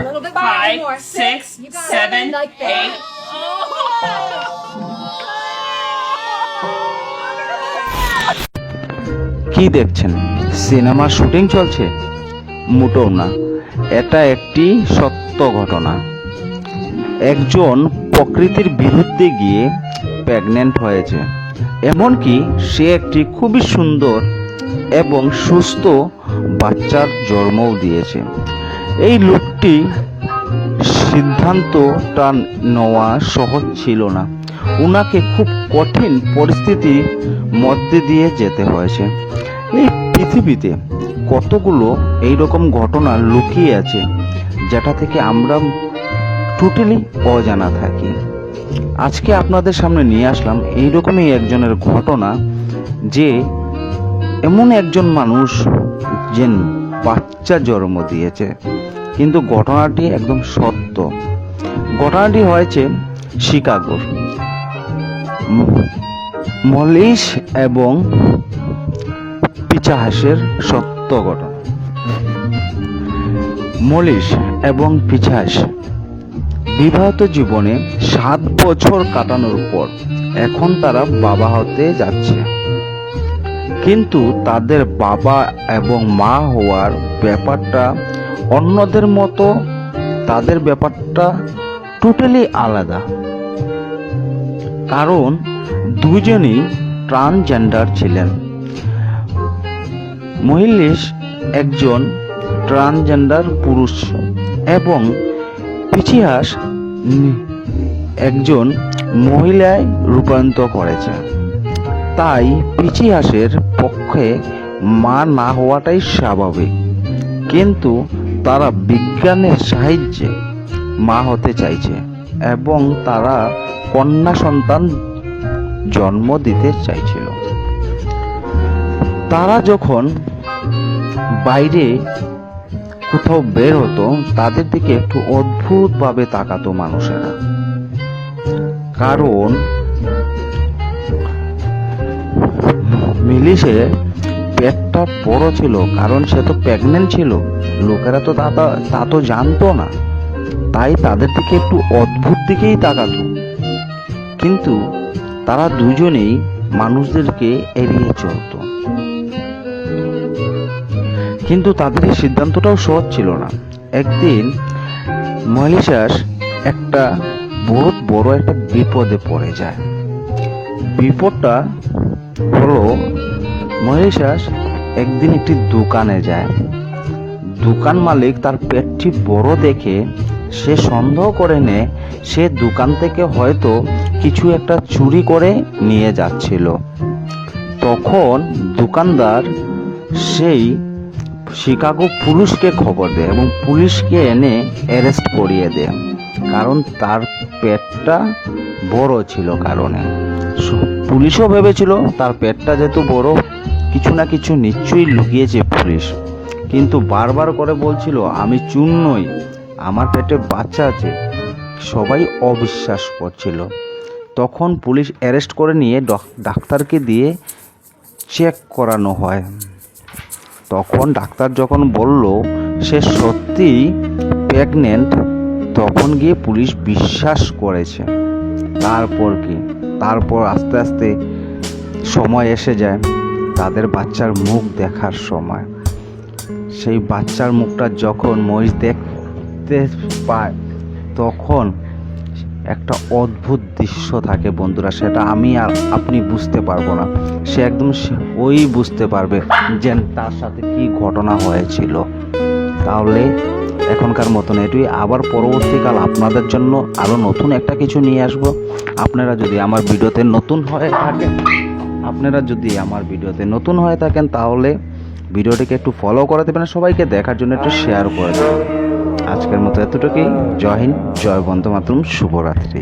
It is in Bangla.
little bit more. 5, More. 6, You got 7, it. Like that. 8. কি দেখছেন? সিনেমার শুটিং চলছে? মোটেও না, এটা একটি সত্য ঘটনা। একজন প্রকৃতির বিরুদ্ধে গিয়ে প্রেগন্যান্ট হয়েছে, এমনকি সে একটি খুবই সুন্দর এবং সুস্থ বাচ্চার জন্মও দিয়েছে। এই লোকটি সিদ্ধান্তটা নেওয়া সহজ ছিল না, ওনাকে খুব কঠিন পরিস্থিতির মধ্যে দিয়ে যেতে হয়েছে। এই পৃথিবীতে কতগুলো এইরকম ঘটনা লুকিয়ে আছে যেটা থেকে আমরা টোটালি অজানা থাকি। আজকে আপনাদের সামনে নিয়ে আসলাম এইরকমই একজনের ঘটনা, যে এমন একজন মানুষ যে বাচ্চা জন্ম দিয়েছে, কিন্তু ঘটনাটি একদম সত্য। ঘটনাটি হয়েছে শিকাগোর মলিস এবং পিচাহাসের সত্য ঘটনা। মলিস এবং পিচাহাস বিবাহিত জীবনে 7 বছর কাটানোর পর এখন তারা বাবা হতে যাচ্ছে, কিন্তু তাদের বাবা এবং মা হওয়ার ব্যাপারটা অন্যদের মতো, তাদের ব্যাপারটা টোটালি আলাদা। কারণ দুজনই ট্রান্সজেন্ডার ছিলেন। মহিলেশ একজন ট্রান্সজেন্ডার পুরুষ এবং পিচিহাস একজন মহিলায় রূপান্তর করেছে। তাই পিচিহাসের পক্ষে মা না হওয়াটাই স্বাভাবিক, কিন্তু তারা বিজ্ঞানের সাহায্যে মা হতে চাইছে এবং তারা কন্যা সন্তান জন্ম দিতে চাইছিল। তারা যখন বাইরে কোথাও বের হতো, তাদের দিকে একটু অদ্ভুতভাবে তাকাতো মানুষেরা। কারণ মিলিসের পেটটা বড় ছিল, কারণ সে তো প্রেগনেন্ট ছিল। লোকেরা তো তা তো জানতো না, তাই তাদের দিকে একটু অদ্ভুত দিকেই তাকাতো। কিন্তু তারা দুজনেই মানুষদেরকে এড়িয়ে চলত। কিন্তু তাদের এই সিদ্ধান্তটাও সহজ ছিল না। একদিন মলিসাস একটা বহুত বড় একটা বিপদে পড়ে যায়। বিপদটা হলো, মলিসাস একদিন একটি দোকানে যায়। দোকান মালিক তার পেটটি বড় দেখে সে সন্দেহ করে নেয় সে দোকান থেকে হয়তো কিছু একটা চুরি করে নিয়ে যাচ্ছিল। তখন দোকানদার সেই শিকাগো পুলিশকে খবর দেয় এবং পুলিশকে এনে অ্যারেস্ট করিয়ে দেয়, কারণ তার পেটটা বড় ছিল। কারণে পুলিশও ভেবেছিল তার পেটটা যেহেতু বড়, কিছু না কিছু নিশ্চয়ই লুকিয়েছে পুলিশ। কিন্তু বারবার করে বলছিল আমি চুন নই, আমার পেটে বাচ্চা আছে। সবাই অবিশ্বাস করছিল। তখন পুলিশ অ্যারেস্ট করে নিয়ে ডাক্তারকে দিয়ে চেক করানো হয়। তখন ডাক্তার যখন বলল সে সত্যিই প্রেগনেন্ট, তখন গিয়ে পুলিশ বিশ্বাস করেছে। তারপর কি, তারপর আস্তে আস্তে সময় এসে যায় তাদের বাচ্চার মুখ দেখার সময়। সেই বাচ্চার মুখটা যখন মহিষ দেখতে পায়, তখন একটা অদ্ভুত দৃশ্য থাকে বন্ধুরা, সেটা আমি আর আপনি বুঝতে পারবো না। সে একদম ওই বুঝতে পারবে যে তার সাথে কি ঘটনা হয়েছিল। তাহলে এখনকার মতন এটুই, আবার পরবর্তীকাল আপনাদের জন্য আরও নতুন একটা কিছু নিয়ে আসব। আপনারা যদি আমার ভিডিওতে নতুন হয়ে থাকেন তাহলে ভিডিওটিকে একটু ফলো করে দেবেন, সবাইকে দেখার জন্য একটু শেয়ার করে দেবেন। আজকের মতো এতটুকুই। জয় হিন্দ, জয় বন্দে মাতরম, শুভরাত্রি।